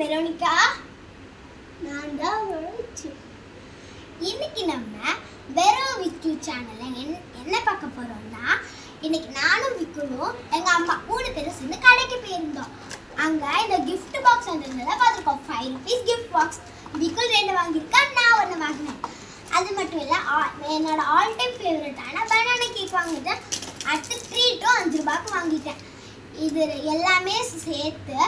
Veronica. நான் தான் Veronica. இன்னைக்கு நம்ம வெரோ வித் யூ சேனல்ல என்ன பார்க்க போறோம்னா, இன்னைக்கு நானும் விக்குவும் எங்க அம்மா 3 பேரும் சேர்ந்து கடைக்கு போயிருந்தோம். அங்க இந்த gift box வந்ததுல பார்த்துருக்கோம். 5 rupees gift box. விக்குல் 2 வாங்கியிருக்கா, நான் 1 வாங்கினேன். அது மட்டும் இல்லை, என்னோட ஆல் டைம் ஃபேவரட்டான பனானா கேக் வாங்கிட்டேன். அடுத்து ட்ரீட்டும் 5 ரூபாய்க்கு வாங்கிட்டேன். இது எல்லாமே சேர்த்து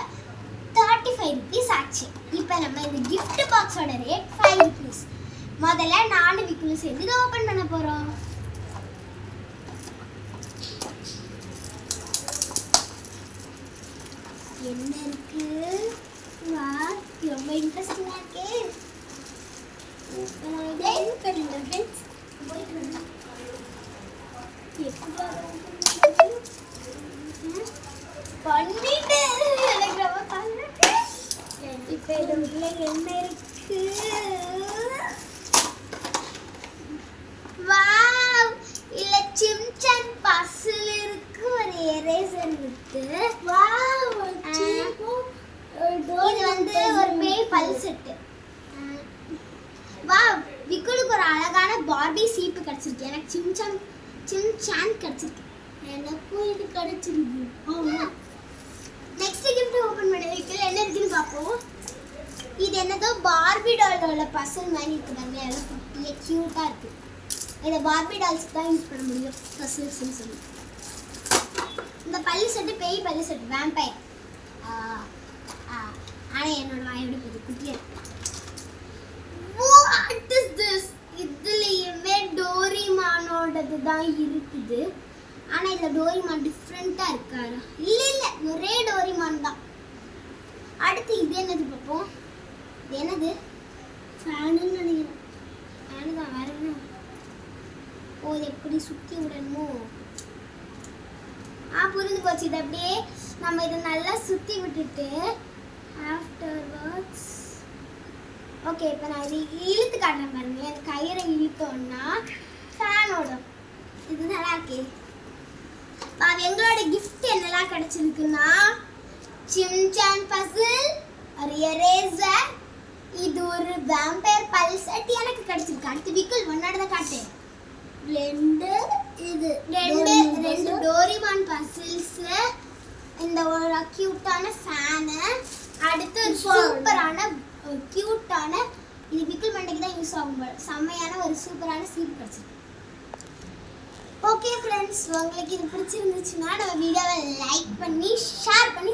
35 rupees ஆச்சு. இப்போ நம்ம இந்த gift boxோட ரேட் 5 rupees. முதல்ல நானும் விக்குலும் சேர்ந்து இதை ஓப்பன் பண்ண போகிறோம். என்ன இருக்கு? வா, ரொம்ப இன்ட்ரெஸ்டிங்கா இருக்கு. பண்ணிட்டு எனக்கு ரொம்ப பண்ணிட்டு இப்போ இது உள்ள என்ன இருக்கு? வாவ், இல்ல சிம்சான் பசில் இருக்கு, ஒரு எரேசர் இருக்கு. வாவ், இது வந்து ஒரு பேய் பல் செட்டு. வாவ், விக்குலுக்கு ஒரு அழகான பார்பி சீப்பு கிடைச்சிருக்கு. எனக்கு சிம்சான் கிடைச்சிருக்கு. எனக்கும் இது கிடைச்சிருக்கு. நெக்ஸ்ட் கிஃப்ட் ஓபன் பண்ண வைக்கல என்ன இருக்குன்னு பார்ப்போம். இது என்னதோ பார்பி டாலோட பசில் மாதிரி இருக்கு. பாருங்க, எல்லாம் குட்டியா கியூட்டா இருக்கு. இதை பார்பி டால்ஸ்க்கு தான் யூஸ் பண்ண முடியும் பசில்ஸ்னு சொல்லி. இந்த பல்லு செட்டு பேய் பல்லு செட்டு வேம்பயர். ஆனால் என்னோட வாய் எப்படி போகுது, குட்டியா இருக்கு. What is this? இதுலயுமே டோரிமானோடது தான் இருக்குது. ஆனால் இதில் டோரிமான் டிஃப்ரெண்ட்டாக இருக்காரு. இல்லை ஒரே டோரிமான் தான். அடுத்து இது என்னது பார்ப்போம். இது என்னது? ஃபேனுன்னு நினைக்கிறேன். ஃபேனு தான், வேற என்ன? ஓ, இது எப்படி சுற்றி விடணுமோ? புரிஞ்சு போச்சு. இது அப்படியே நம்ம இதை நல்லா சுற்றி விட்டுட்டு ஆஃப்டர்வர்ட்ஸ் ஓகே, இப்போ நான் இது இழுத்து காட்டுறேன் பாருங்க. அந்த கயிறை இழுத்தோன்னா ஃபேனோட இது நல்லா இருக்கே. எங்களோட கிஃப்ட் என்னெல்லாம் கிடைச்சிருக்குன்னா, சிம்சான் பசில், ஒரு எரேசர், இது ஒரு வேம்பயர் பல் செட் எனக்கு கிடைச்சிருக்கு. அடுத்து விக்குல் ஒன்னோட தான் காட்டேன். ரெண்டு டோரிமான் பசில்ஸ், இந்த ஒரு கியூட்டான ஃபேனு, அடுத்து ஒரு சூப்பரான கியூட்டான, இது விக்குல் மண்டைக்கு தான் யூஸ் ஆகும், செம்மையான ஒரு சூப்பரான சீப் கிடைச்சிருக்கு. ஓகே ஃப்ரெண்ட்ஸ், உங்களுக்கு இது பிடிச்சிருந்துச்சுன்னா நம்ம வீடியோவை லைக் பண்ணி ஷேர் பண்ணி